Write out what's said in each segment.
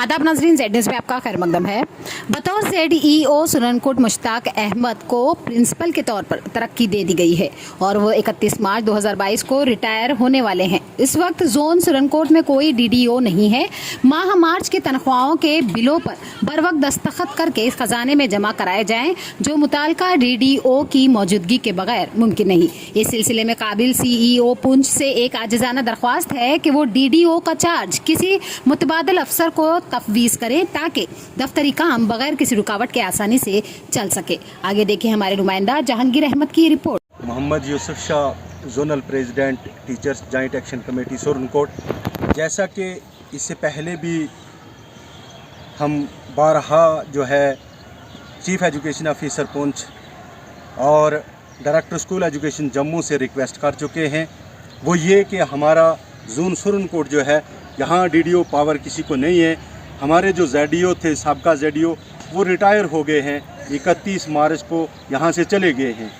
आदाब नाज़रीन, Z news में आपका खैर मकदम है। बतौर ZEO सुरनकोट मुश्ताक अहमद को प्रिंसिपल के तौर पर तरक्की दे दी गई है और वो 31 मार्च 2022 को रिटायर होने वाले हैं। इस वक्त जोन सुरनकोट में कोई DDO नहीं है। माह मार्च की तनख्वाहों के बिलों पर बर वक्त दस्तखत करके खजाने में जमा कराए जाएं, जो मुताल्लिका DDO की मौजूदगी के बगैर मुमकिन नहीं। इस सिलसिले में काबिल CEO पुंछ से एक आजिज़ाना दरख्वास्त है कि वो DDO का चार्ज किसी मुतबादिल अफसर को तफवीज़ करें ताकि दफ्तरी काम बगैर किसी रुकावट के आसानी से चल सके। आगे देखिए हमारे नुमाइंदा जहांगीर अहमद की report. Mohammad Yusuf Shah, zonal president teachers joint action committee Surankote. जैसा कि इससे पहले भी हम बारहा जो है चीफ एजुकेशन ऑफिसर पुंछ और डायरेक्टर स्कूल एजुकेशन जम्मू से रिक्वेस्ट कर चुके हैं, वो ये कि हमारा जोन सुरनकोट जो है यहाँ DDO पावर किसी को नहीं है। हमारे जो ZDO थे, सबका ZDO, वो रिटायर हो गए हैं, 31 मार्च को यहाँ से चले गए हैं।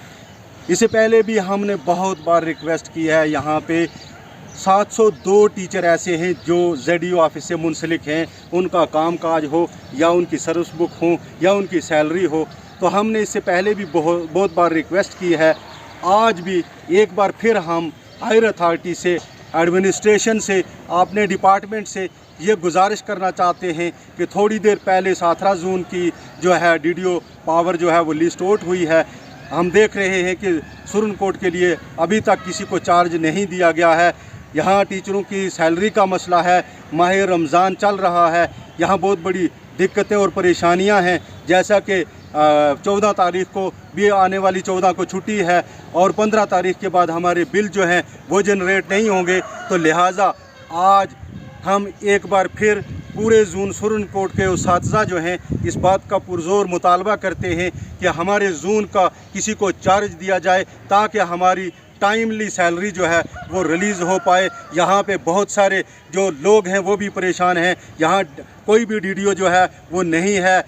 इससे पहले भी हमने बहुत बार रिक्वेस्ट की है। यहाँ पे 702 टीचर ऐसे हैं जो ZDO ऑफिस से मुंसलिक हैं, उनका कामकाज हो या उनकी सर्विस बुक हो या उनकी सैलरी हो। तो हमने इससे पहले भी बहुत बार रिक्वेस्ट की है। आज भी एक बार फिर हम हायर अथॉरिटी से, एडमिनिस्ट्रेशन से, अपने डिपार्टमेंट से ये गुजारिश करना चाहते हैं कि थोड़ी देर पहले 17 जून की जो है DDO पावर जो है वो लिस्ट आउट हुई है। हम देख रहे हैं कि सुरनकोट के लिए अभी तक किसी को चार्ज नहीं दिया गया है। यहाँ टीचरों की सैलरी का मसला है, माह रमज़ान चल रहा है, यहाँ बहुत बड़ी दिक्कतें और परेशानियाँ हैं। जैसा कि 14 तारीख को भी आने वाली 14 को छुट्टी है और 15 तारीख के बाद हमारे बिल जो हैं वो जनरेट नहीं होंगे। तो लिहाजा आज हम एक बार फिर पूरे जोन सुरनकोट के उस्ताज़ा जो हैं इस बात का पुरज़ोर मुतालबा करते हैं कि हमारे जोन का किसी को चार्ज दिया जाए ताकि हमारी टाइमली सैलरी जो है वो रिलीज़ हो पाए। यहाँ पे बहुत सारे जो लोग हैं वो भी परेशान हैं। यहाँ कोई भी DDO जो है वो नहीं है।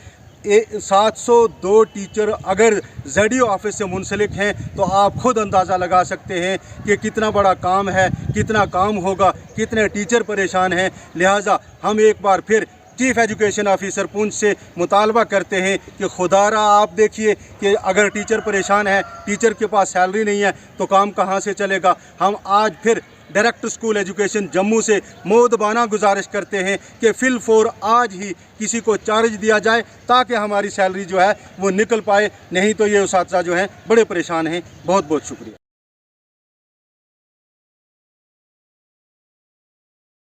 702 टीचर अगर ZDO ऑफिस से मुंसलिक हैं तो आप खुद अंदाज़ा लगा सकते हैं कि कितना बड़ा काम है, कितना काम होगा, कितने टीचर परेशान हैं। लिहाजा हम एक बार फिर चीफ एजुकेशन ऑफिसर पुंछ से मुतालबा करते हैं कि खुदारा आप देखिए कि अगर टीचर परेशान है, टीचर के पास सैलरी नहीं है तो काम कहाँ से चलेगा। हम आज फिर डायरेक्टर स्कूल एजुकेशन जम्मू से मोदबाना गुजारिश करते हैं कि फिलफोर आज ही किसी को चार्ज दिया जाए ताकि हमारी सैलरी जो है वो निकल पाए, नहीं तो ये उस्ताज़ा जो हैं बड़े परेशान हैं। बहुत बहुत शुक्रिया।